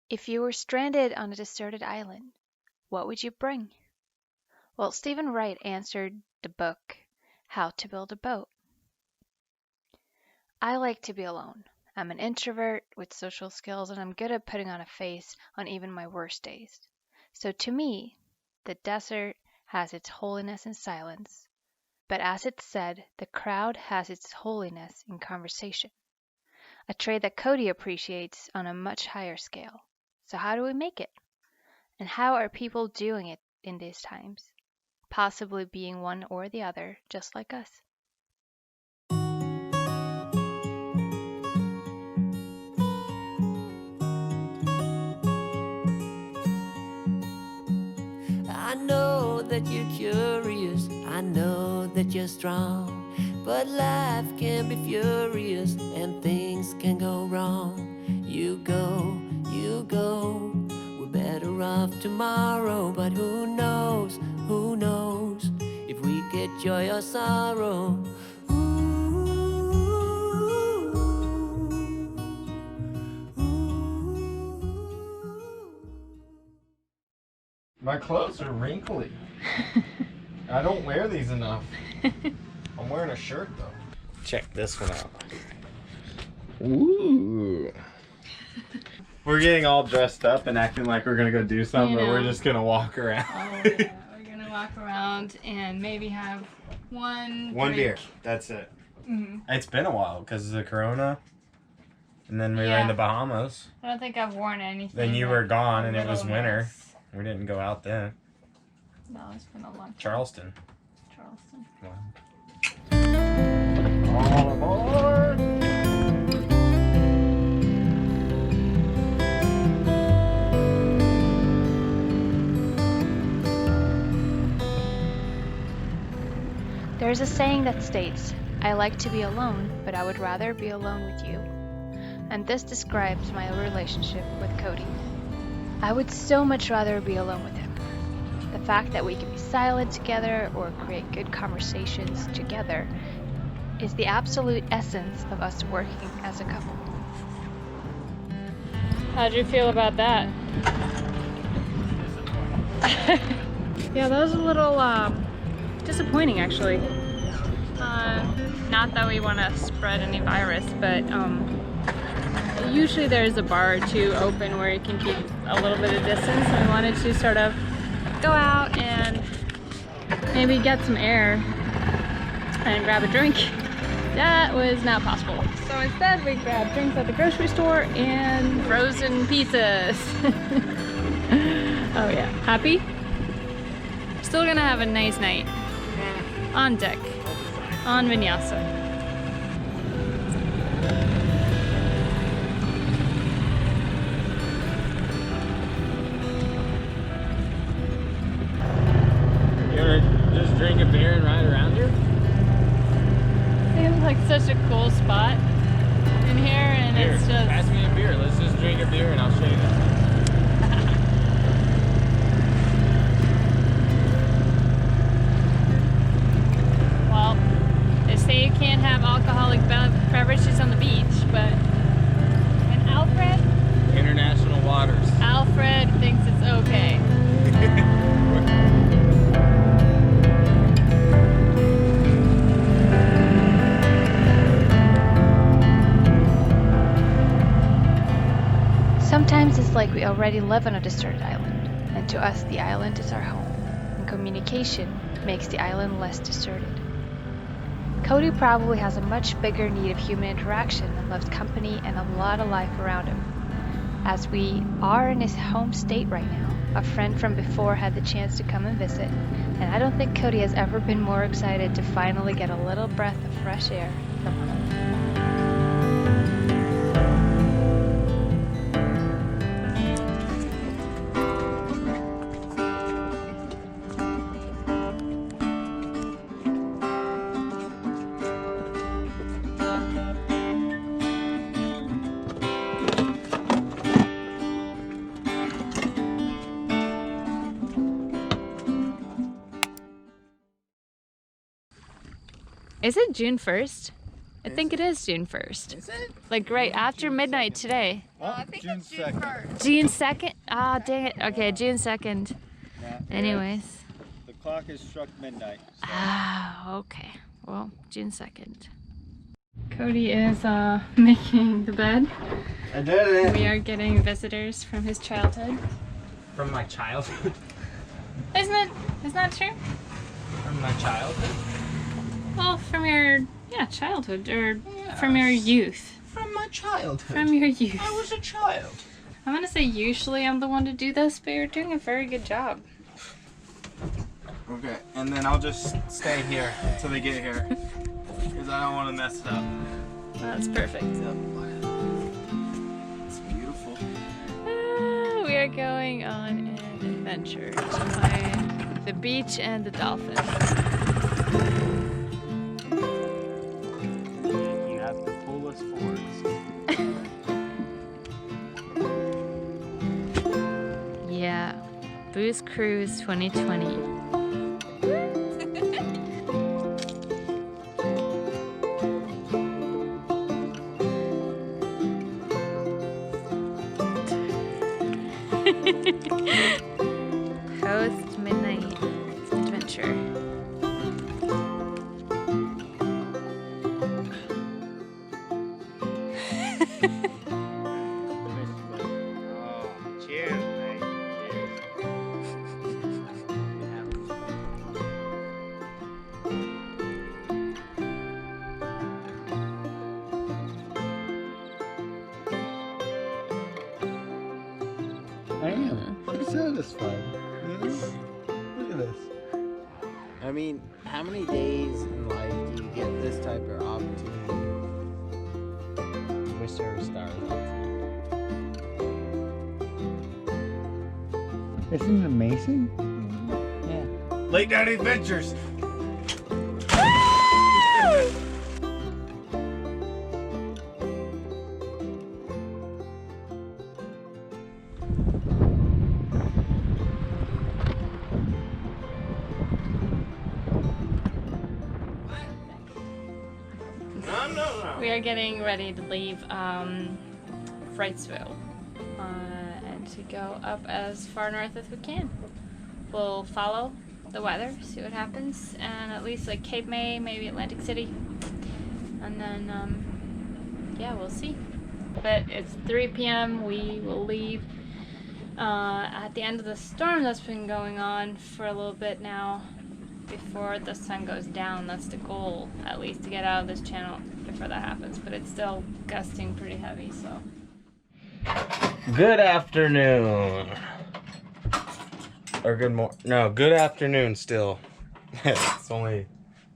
If you were stranded on a deserted island, what would you bring? Well, Stephen Wright answered the book, How to Build a Boat. I like to be alone. I'm an introvert with social skills and I'm good at putting on a face on even my worst days. So to me, the desert has its holiness in silence. But as it's said, the crowd has its holiness in conversation, a trait that Cody appreciates on a much higher scale. So how do we make it? And how are people doing it in these times? Possibly being one or the other, just like us. I know that you're curious, I know that you're strong, but life can be furious and things can go wrong. You go, we're better off tomorrow, but who knows if we get joy or sorrow. My clothes are wrinkly. I don't wear these enough. I'm wearing a shirt though. Check this one out. Ooh. We're getting all dressed up and acting like we're gonna go do something, but we're just gonna walk around. Oh, yeah. We're gonna walk around and maybe have one beer. That's it. Mm-hmm. It's been a while because of the corona. And then we were in the Bahamas. I don't think I've worn anything. Then you were gone and it was winter. We didn't go out then. No, it's been a long time. Charleston. Wow. All aboard! There's a saying that states, I like to be alone, but I would rather be alone with you. And this describes my relationship with Cody. I would so much rather be alone with him. The fact that we can be silent together or create good conversations together is the absolute essence of us working as a couple. How'd you feel about that? Yeah, that was a little disappointing actually. Not that we want to spread any virus, but usually there's a bar or two open where you can keep a little bit of distance, and we wanted to sort of go out and maybe get some air and grab a drink. That was not possible. So instead we grabbed drinks at the grocery store and frozen pizzas. Oh yeah, happy? Still gonna have a nice night on deck, on Vinyasa. Just drink a beer and ride around here? Seems like such a cool spot in here, and Here, it's just... pass me a beer. Let's just drink a beer and I'll show you this. Well, they say you can't have alcoholic beverages on the beach, but... And Alfred? International waters. Alfred thinks it's okay. Sometimes it's like we already live on a deserted island, and to us the island is our home, and communication makes the island less deserted. Cody probably has a much bigger need of human interaction and loves company and a lot of life around him. As we are in his home state right now, a friend from before had the chance to come and visit, and I don't think Cody has ever been more excited to finally get a little breath of fresh air from home. Is it June 1st? I think it is June 1st. Is it? Like right after midnight today. I think June 2nd. June 2nd? Ah, dang it. Okay, June 2nd. Yeah, Anyways. the clock has struck midnight. So. Ah, okay. Well, June 2nd. Cody is making the bed. I did it. We are getting visitors from his childhood. From my childhood. Isn't that true? From my childhood? Well, from your childhood or from your youth. From my childhood. From your youth. I was a child. I'm gonna say usually I'm the one to do this, but you're doing a very good job. Okay, and then I'll just stay here until they get here. Because I don't want to mess it up. That's perfect. It's beautiful. We are going on an adventure to find the beach and the dolphins. You have to pull us forwards. Yeah, Booze Cruise 2020. Post midnight adventure. Cheers, mate. Cheers. I am. I'm satisfied. Look at this. I mean, how many days in life do you get this type of opportunity? Wish there were stars outside. Isn't it amazing? Yeah. Late night adventures. We are getting ready to leave Wrightsville and to go up as far north as we can. We'll follow the weather, see what happens, and at least like Cape May, maybe Atlantic City, and then yeah, we'll see. But it's 3 p.m. We will leave at the end of the storm that's been going on for a little bit now. Before the sun goes down, that's the goal, at least, to get out of this channel before that happens. But it's still gusting pretty heavy, so. Good afternoon. Or good morning. No, good afternoon still. It's only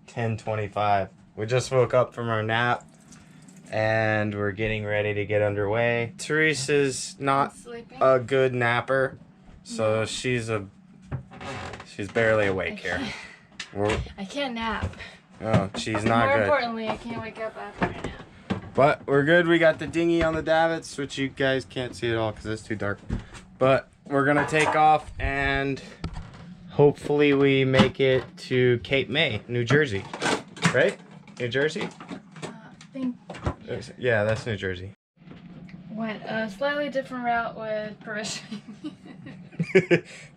10:25. We just woke up from our nap and we're getting ready to get underway. Therese is not a good napper, so she's barely awake here. I can't nap. Oh, she's not More good. importantly, I can't wake up after a nap. But we're good. We got the dinghy on the davits, which you guys can't see at all because it's too dark. But we're going to take off and hopefully we make it to Cape May, New Jersey. Right? New Jersey? Yeah, that's New Jersey. Went a slightly different route with provisioning.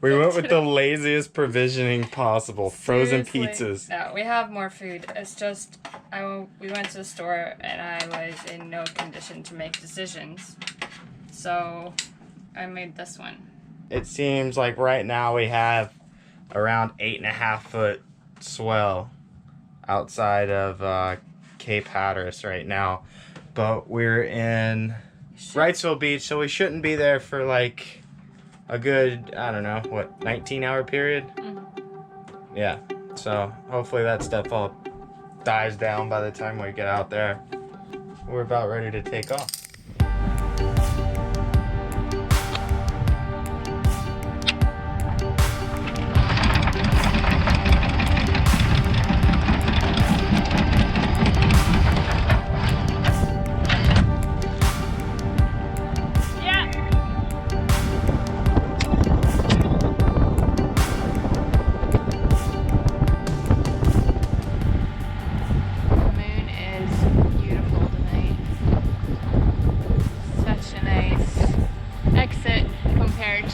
We went with the laziest provisioning possible. Frozen Seriously. pizzas. No, we have more food. It's just, we went to the store and I was in no condition to make decisions. So I made this one. It seems like right now we have around 8.5 foot swell outside of Cape Hatteras right now. But we're in Wrightsville Beach, so we shouldn't be there for like a good, I don't know, what, 19-hour period? Mm-hmm. Yeah, so hopefully that stuff all dies down by the time we get out there. We're about ready to take off.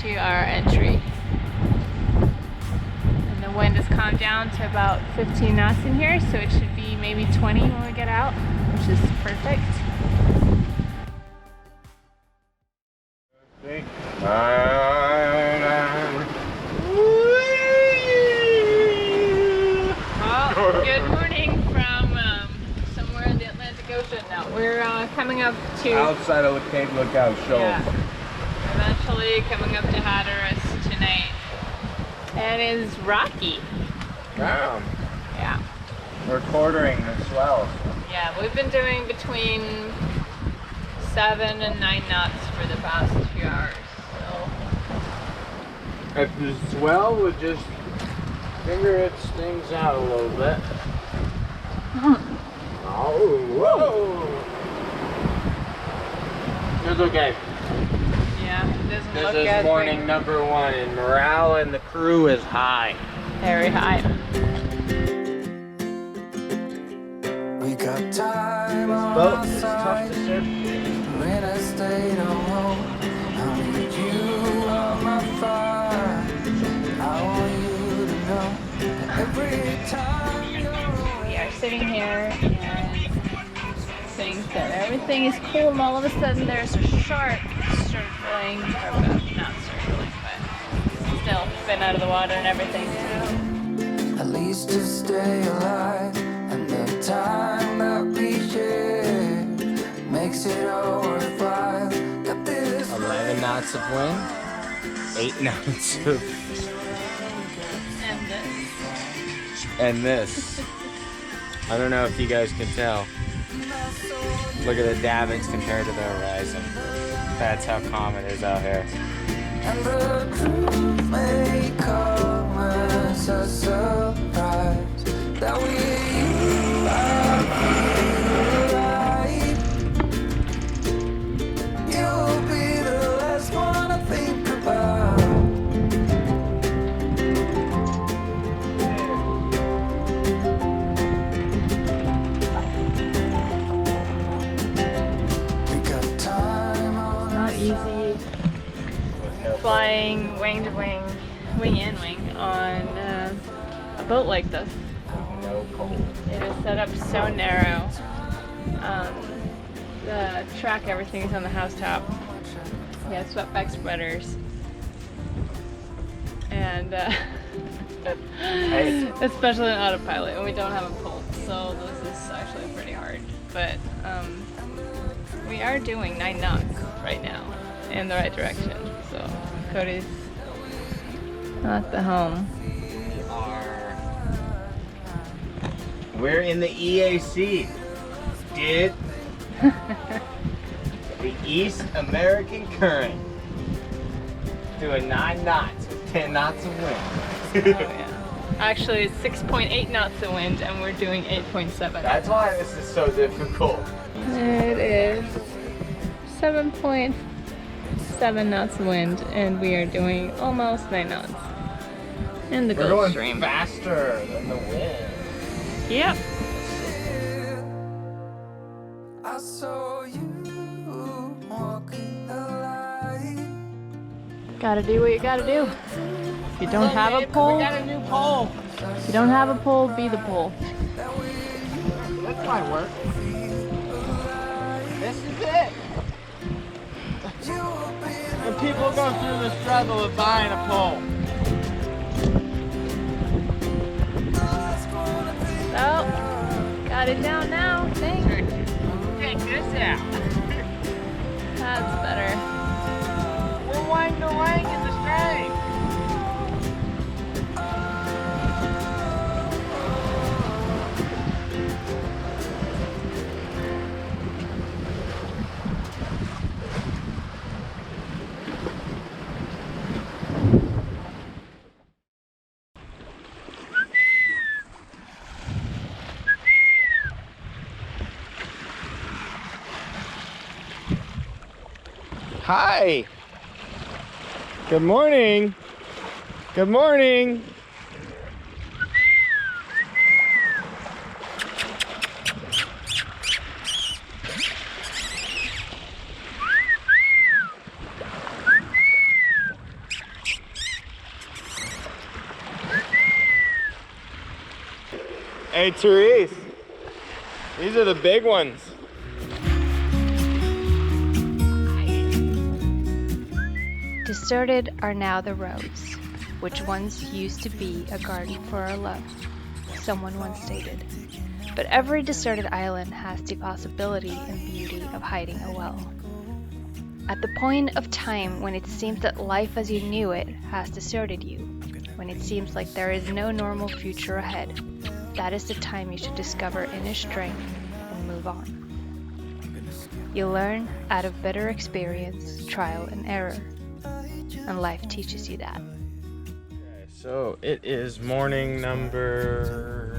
to our entry. And the wind has calmed down to about 15 knots in here, so it should be maybe 20 when we get out, which is perfect. Well, good morning from somewhere in the Atlantic Ocean now. We're coming up to... Outside of the Cape Lookout Shoal. Yeah. Eventually coming up to Hatteras tonight. And it is rocky. Wow. Yeah. We're quartering the swells. Yeah, we've been doing between 7 and 9 knots for the past few hours. So If the swell would just finger its things out a little bit. Oh, whoa! It's okay. yeah, it doesn't This look is as morning big. number 1, and morale in the crew is high. Very high. We got time on Boat our is tough side. to surf. When I stayed home, I need you on my fire. I want you to know that every time you're We are sitting here and think that everything is cool, and all of a sudden there's a shark circling, or well, not circling, but still fin out of the water and everything. at least to stay alive, and the time that we share makes it all worthwhile. Got this 11 knots of wind, 8 knots of... And and this. I don't know if you guys can tell. Look at the davits compared to the horizon. That's how calm it is out here. and the truth may come as a surprise that we you'll be the last one I think about. We got time on not easy flying wing to wing, wing and wing on a boat like this. No cold. It is set up so narrow. The track, everything is on the housetop. Yeah, swept-back spreaders. And especially on autopilot, and we don't have a pulse, so this is actually pretty hard. But we are doing 9 knots right now in the right direction. So Cody's at the helm. We're in the EAC, dude. The East American Current. Doing 9 knots with 10 knots of wind. Oh yeah. Actually, it's 6.8 knots of wind, and we're doing 8.7. That's why this is so difficult. It is 7.7 knots of wind, and we are doing almost 9 knots in the We're Gulf going Stream. faster than the wind. Yep. I saw you walking the light. Gotta do what you gotta do. If you don't have a pole, We got a new pole. if you don't have a pole, be the pole. That might work. This is it. When people go through the struggle of buying a pole. So, got it down now, I think. Check this out. That's better. We're wang to wang in the stream. Hi. Good morning. Good morning. Hey, Therese. These are the big ones. Deserted are now the roads, which once used to be a garden for our love, someone once stated. But every deserted island has the possibility and beauty of hiding a well. At the point of time when it seems that life as you knew it has deserted you, when it seems like there is no normal future ahead, that is the time you should discover inner strength and move on. You learn out of bitter experience, trial and error, and life teaches you that. Okay, so it is morning number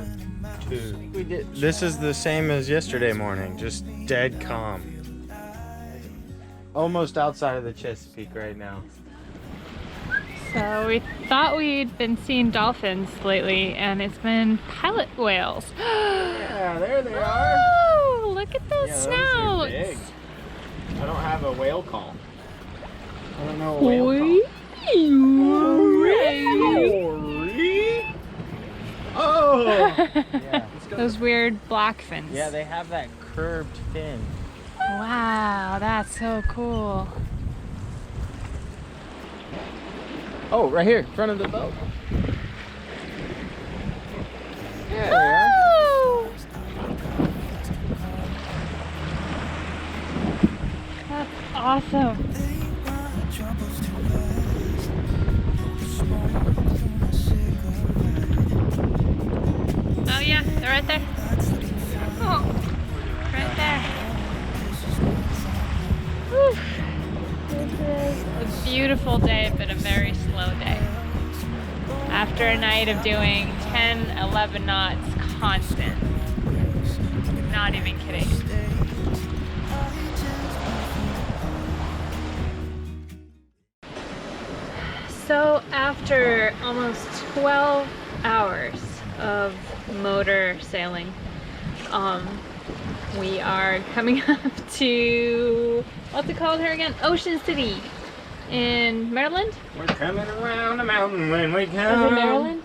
2. This is the same as yesterday morning, just dead calm. Almost outside of the Chesapeake right now. So we thought we'd been seeing dolphins lately, and it's been pilot whales. Yeah, there they are. Oh, look at those Yeah, those snouts. are big. I don't have a whale call. I don't know a whale call. Oh! Yeah, Those weird black fins. yeah, they have that curved fin. Wow, that's so cool. Oh, right here, in front of the boat. Yeah, there they are. Oh, that's awesome. Oh yeah, they're right there. Oh, right there. Whew. This is a beautiful day, but a very slow day. After a night of doing 10, 11 knots constant. Not even kidding. So after almost 12 hours of motor sailing, we are coming up to, what's it called here again? Ocean City in Maryland? We're coming around the mountain when we Is come. it Maryland?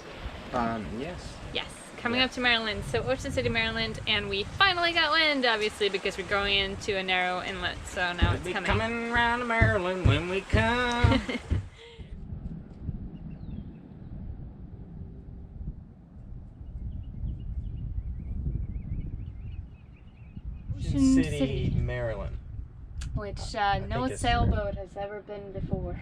Yes. Yes, coming up to Maryland. So Ocean City, Maryland, and we finally got wind, obviously, because we're going into a narrow inlet, so now it's We'll be coming. coming around to Maryland when we come. Ocean City, Maryland. Which think no it's sailboat has ever been before.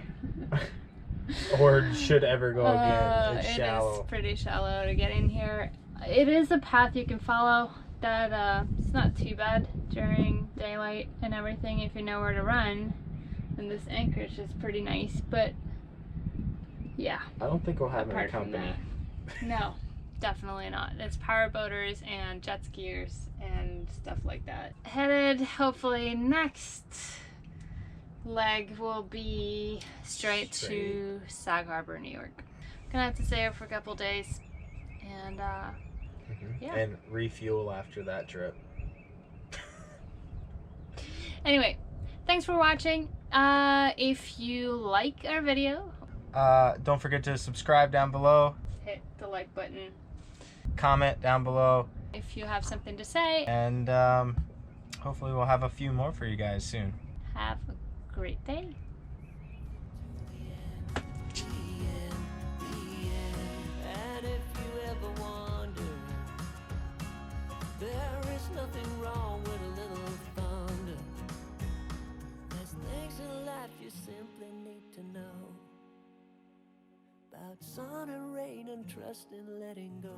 Or should ever go again. It's It shallow. is pretty shallow to get in here. It is a path you can follow that it's not too bad during daylight and everything if you know where to run. And this anchorage is pretty nice, but yeah. I don't think we'll have any Apart from company. No, definitely not. It's power boaters and jet skiers and stuff like that. Headed, hopefully, next leg will be straight to Sag Harbor, New York. Gonna have to stay here for a couple days and yeah. And refuel after that trip. Anyway, thanks for watching. If you like our video, Don't forget to subscribe down below. hit the like button. Comment down below. If you have something to say, And hopefully we'll have a few more for you guys soon. have a great day. And if you ever wonder, there is nothing wrong with a little thunder. There's things in life you simply need to know about sun and rain and trust in letting go.